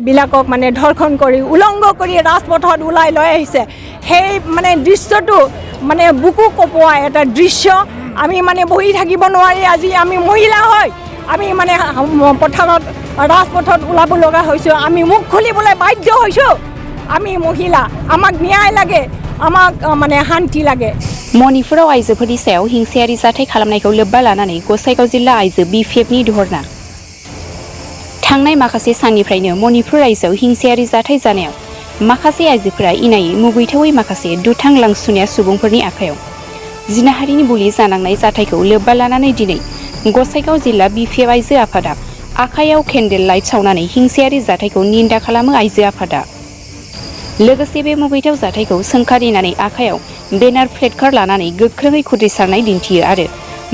বিলাকক মানে ধৰ্ষণ কৰি উলংঘ কৰি ৰাজপথত ওলাই লৈ আহিছে সেই মানে দৃশ্যটো মানে বুকু কপোৱা এটা দৃশ্য আমি মানে বহি থাকিব নোৱাৰি আজি আমি মহিলা হয় আমি মানে পথাৰত ৰাজপথত ওলাব লগা হৈছোঁ আমি মুখ খুলিবলৈ বাধ্য হৈছোঁ আমি মহিলা আমাক ন্যায় লাগে আমাক মানে শান্তি লাগে मणिपुराव आइजोफोरनि सायाव हिंसायारि जाथाय खालामनायखौ लोब्बा लानानै गसाइगाव जिल्ला आइजो बिपिएफनि धरना थांनाय माखासे साननिफ्रायनो मणिपुर रायजोआव हिंसायारि जाथाय जानायाव माखासे आइजोफोरा इनायै मुगैथावै माखासे दुथां लांसुनिया सुबुंफोरनि आखायाव जिनाहारिनि बुलि जानांनाय जाथायखौ लोब्बा लानानै दिनै गसाइगाव जिल्ला बिपिएफ आइजो आफादा आखायाव केन्डेल लाइट सावनानै हिंसायारि जाथायखौ निन्दा खालामो आइजो आफादा लोगोसे बे मुगैथाव जाथायखौ सोंखारिनानै आखायाव बेनार प्लेटकार लानानै गोख्रोङै खुद्रिसारनाय दिन्थियो आरो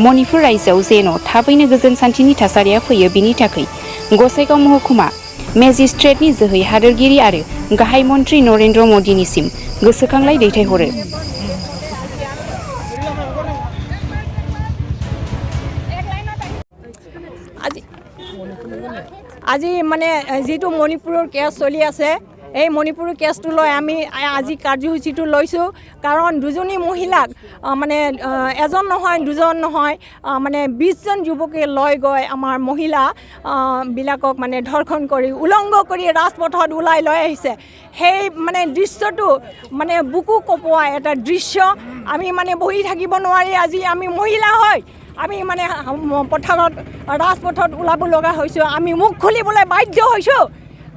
मणिपुर रायजोआव जेन' थाबैनो गोजोन सान्थिनि थासारिया फैयो बिनि थाखाय गसाइगाव महकुमा मेजिस्ट्रेटनि जोहै हादोरगिरि आरो गाहाय मन्त्रि नरेन्द्र मदिनिसिम गोसोखांलाय दैथायहरो আজি মানে যেটো মণিপুৰৰ কেছ চলি আছে এই মণিপুৰৰ কেছটো লৈ আমি আজি কাৰ্যসূচীটো লৈছোঁ কাৰণ দুজনী মহিলাক মানে এজন নহয় দুজন নহয় মানে 20জন যুৱকে লৈ গৈ আমাৰ মহিলা বিলাকক মানে ধৰ্ষণ কৰি উলংঘ কৰি ৰাজপথত ওলাই লৈ আহিছে সেই মানে দৃশ্যটো মানে বুকু কপোৱা এটা দৃশ্য আমি মানে বহি থাকিব নোৱাৰি আজি আমি মহিলা হয় আমি মানে পথাৰত ৰাজপথত ওলাব লগা হৈছোঁ আমি মুখ খুলিবলৈ বাধ্য হৈছোঁ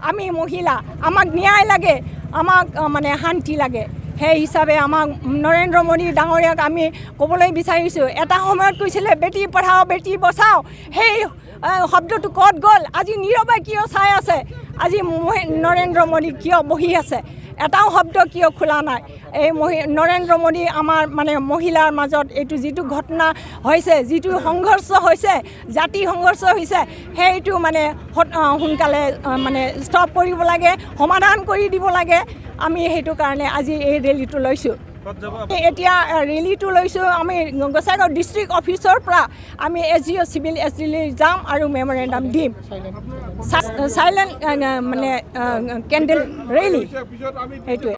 আমি মহিলা আমাক ন্যায় লাগে আমাক মানে শান্তি লাগে সেই হিচাপে আমাক নৰেন্দ্ৰ মোদী ডাঙৰীয়াক আমি ক'বলৈ বিচাৰিছোঁ এটা সময়ত কৈছিলে বেটি পঢ়াও বেটি বচাও সেই শব্দটো ক'ত গ'ল আজি নীৰৱে কিয় চাই আছে আজি নৰেন্দ্ৰ মোদী কিয় বহি আছে এটাও শব্দ কিয় খোলা নাই এই নৰেন্দ্ৰ মোদী আমাৰ মানে মহিলাৰ মাজত এইটো যিটো ঘটনা হৈছে যিটো সংঘৰ্ষ হৈছে জাতি সংঘৰ্ষ হৈছে সেইটো মানে সোনকালে মানে ষ্টপ কৰিব লাগে সমাধান কৰি দিব লাগে আমি সেইটো কাৰণে আজি এই ৰেলীটো লৈছোঁ এতিয়া ৰেলীটো লৈছোঁ আমি গোসাইগাঁও ডিষ্ট্ৰিক্ট অফিচৰ পৰা আমি SGO চিভিল SDলৈ যাম আৰু মেমৰেণ্ডাম দিম চাইলেণ্ট মানে কেণ্ডেল ৰেলী সেইটোৱে